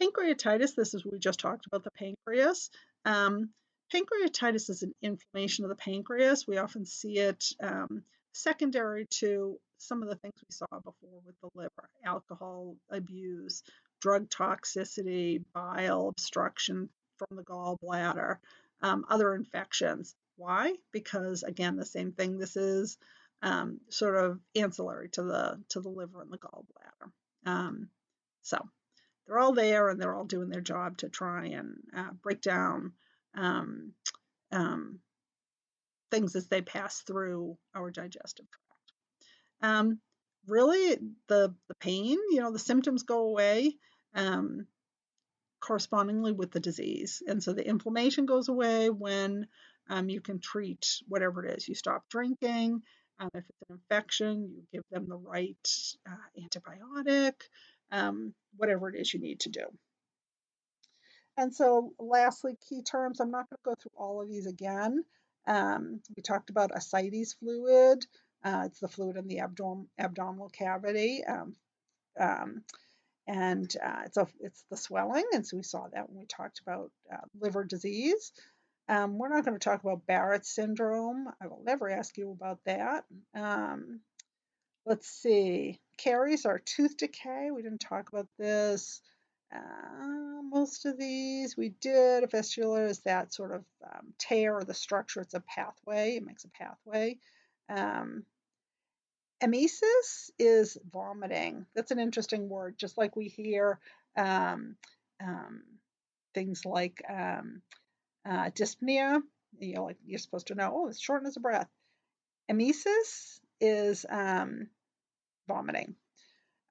Pancreatitis, this is what we just talked about, the pancreas. Pancreatitis is an inflammation of the pancreas. We often see it secondary to some of the things we saw before with the liver: alcohol abuse, drug toxicity, bile obstruction from the gallbladder, other infections. Why? Because again, the same thing. This is sort of ancillary to the liver and the gallbladder. So they're all there and they're all doing their job to try and break down things as they pass through our digestive tract. Really, the pain, the symptoms go away correspondingly with the disease. And so the inflammation goes away when you can treat whatever it is. You stop drinking. If it's an infection, you give them the right antibiotic, whatever it is you need to do. And so lastly, key terms. I'm not going to go through all of these again. We talked about ascites fluid. It's the fluid in the abdominal cavity. And it's the swelling. And so we saw that when we talked about liver disease. We're not going to talk about Barrett's syndrome. I will never ask you about that. Let's see. Caries are tooth decay. We didn't talk about this. Most of these we did. A fistula is that sort of tear of the structure. It's a pathway. It makes a pathway. Emesis is vomiting. That's an interesting word. Just like we hear things like dyspnea. Like you're supposed to know, it's shortness of breath. Emesis is vomiting.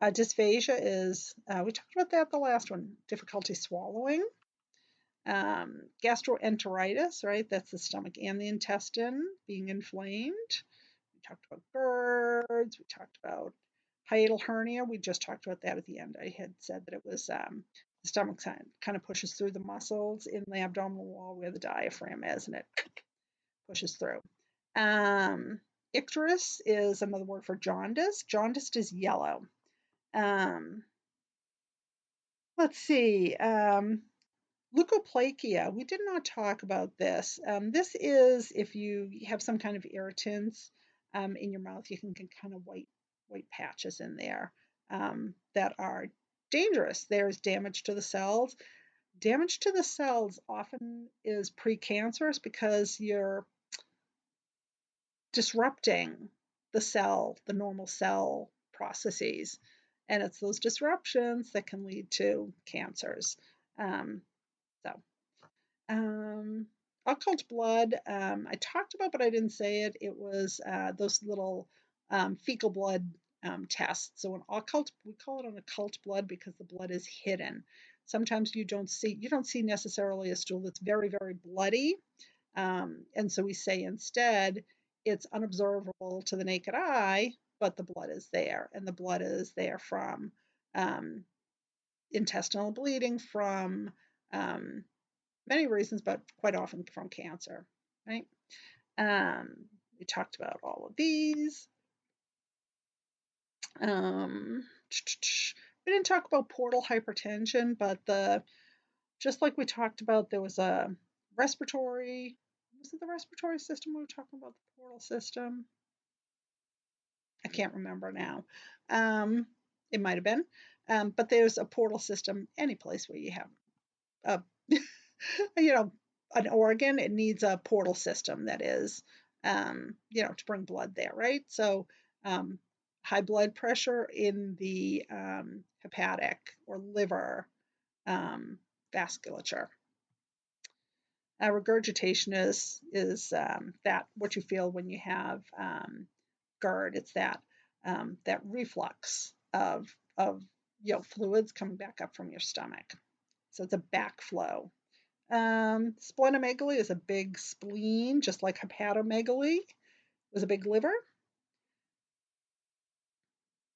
Dysphagia is, we talked about that the last one, difficulty swallowing. Gastroenteritis, right? That's the stomach and the intestine being inflamed. We talked about GERDs. We talked about hiatal hernia. We just talked about that at the end. I had said that it was The stomach kind of pushes through the muscles in the abdominal wall where the diaphragm is, and it pushes through. Icterus is another word for jaundice. Jaundice is yellow. Let's see. Leukoplakia. We did not talk about this. This is if you have some kind of irritants in your mouth, you can get kind of white patches in there that are dangerous. There's damage to the cells. Damage to the cells often is precancerous because you're disrupting the normal cell processes. And it's those disruptions that can lead to cancers. So, occult blood, I talked about, but I didn't say it. It was those little fecal blood tests. So we call it an occult blood because the blood is hidden. Sometimes you don't see necessarily a stool that's very, very bloody. And so we say instead it's unobservable to the naked eye, but the blood is there. And the blood is there from intestinal bleeding, from many reasons, but quite often from cancer, right? We talked about all of these. We didn't talk about portal hypertension, but just like we talked about, there was a respiratory. Was it the respiratory system we were talking about? The portal system? I can't remember now. It might have been, but there's a portal system any place where you have a, an organ. It needs a portal system that is, to bring blood there, right? So high blood pressure in the hepatic or liver vasculature. Regurgitation is that what you feel when you have GERD. It's that reflux of fluids coming back up from your stomach. So it's a backflow. Splenomegaly is a big spleen, just like hepatomegaly was a big liver.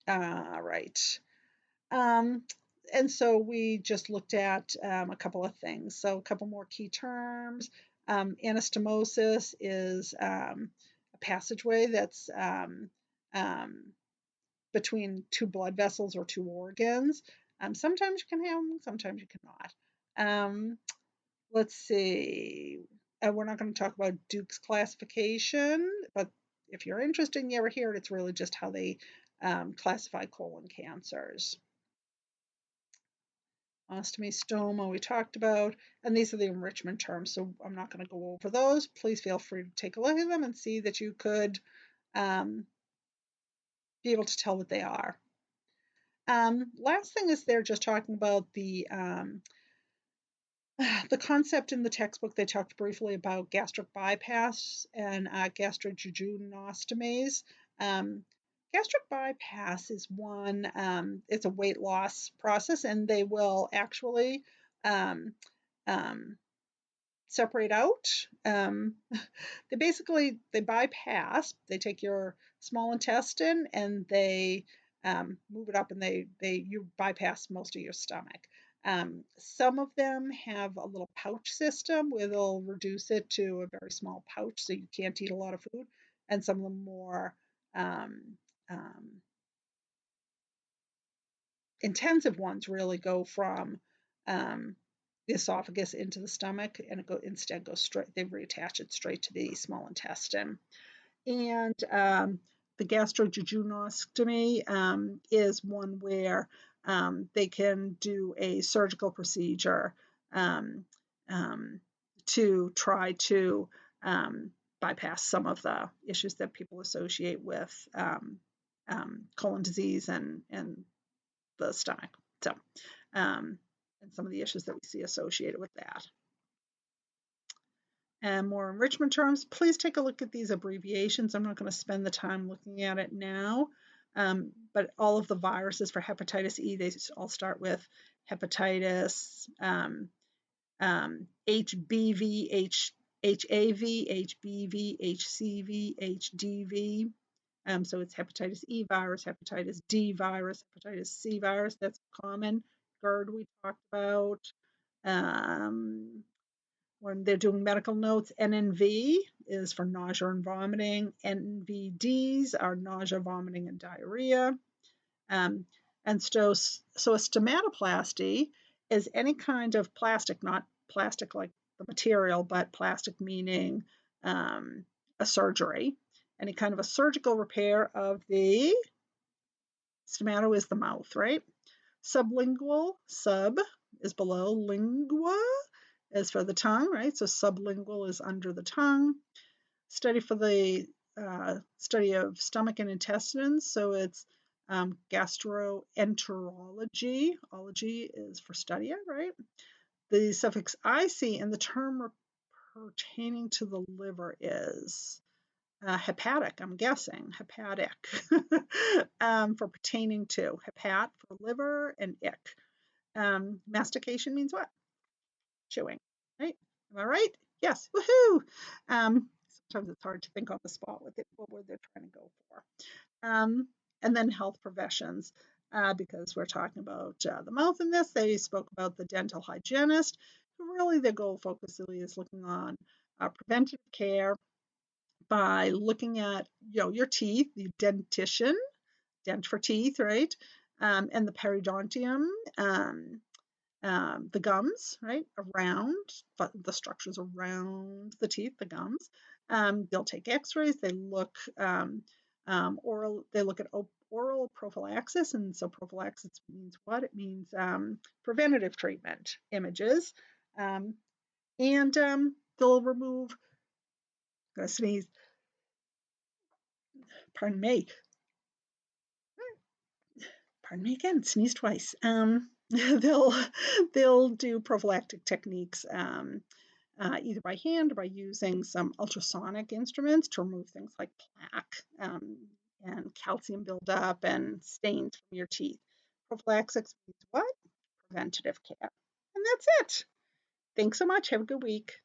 Right. And so we just looked at a couple of things. So a couple more key terms. Anastomosis is a passageway that's between two blood vessels or two organs. Sometimes you can have them, sometimes you cannot. Let's see. We're not going to talk about Duke's classification, but if you're interested and you ever hear it, it's really just how they classify colon cancers. Ostomy, stoma, we talked about, and these are the enrichment terms, so I'm not going to go over those. Please feel free to take a look at them and see that you could be able to tell what they are. Last thing is they're just talking about the concept in the textbook. They talked briefly about gastric bypass and gastric jejunostomies. Gastric bypass is one, it's a weight loss process, and they will actually separate out. They bypass, they take your small intestine and they move it up, and you bypass most of your stomach. Some of them have a little pouch system where they'll reduce it to a very small pouch so you can't eat a lot of food, and some of them more intensive ones really go from the esophagus into the stomach, and instead goes straight. They reattach it straight to the small intestine. And the gastrojejunostomy is one where they can do a surgical procedure to try to bypass some of the issues that people associate with colon disease and the stomach. So, and some of the issues that we see associated with that. And more enrichment terms, please take a look at these abbreviations. I'm not going to spend the time looking at it now, but all of the viruses for hepatitis E, they all start with hepatitis, HBV, HAV, HBV, HCV, HDV. So it's hepatitis E virus, hepatitis D virus, hepatitis C virus. That's common. GERD we talked about. Um, when they're doing medical notes, NNV is for nausea and vomiting. NVDs are nausea, vomiting, and diarrhea. Um, and so a stomatoplasty is any kind of plastic, not plastic like the material, but plastic meaning a surgery, any kind of a surgical repair of the stomato is the mouth, right? Sublingual, sub is below, lingua is for the tongue, right? So sublingual is under the tongue. Study for the study of stomach and intestines. So it's gastroenterology. Ology is for study, right? The suffix "ic" in the term pertaining to the liver is hepatic, I'm guessing. Hepatic for pertaining to. Hepat for liver and ick. Mastication means what? Chewing, right? Am I right? Yes. Woohoo! Sometimes it's hard to think on the spot with it, what word they're trying to go for. And then health professions, because we're talking about the mouth in this. They spoke about the dental hygienist, who really their goal focus really is looking on preventive care by looking at your teeth, the dentition, dent for teeth, right? And the periodontium, the gums, right, around, but the structures around the teeth, the gums. They'll take X-rays. They look oral. They look at oral prophylaxis, and so prophylaxis means what? It means preventative treatment images, and they'll remove. I'm gonna sneeze. Pardon me. Pardon me again. Sneeze twice. They'll they'll do prophylactic techniques. Either by hand or by using some ultrasonic instruments to remove things like plaque and calcium buildup and stains from your teeth. Prophylaxis means what? Preventative care. And that's it. Thanks so much. Have a good week.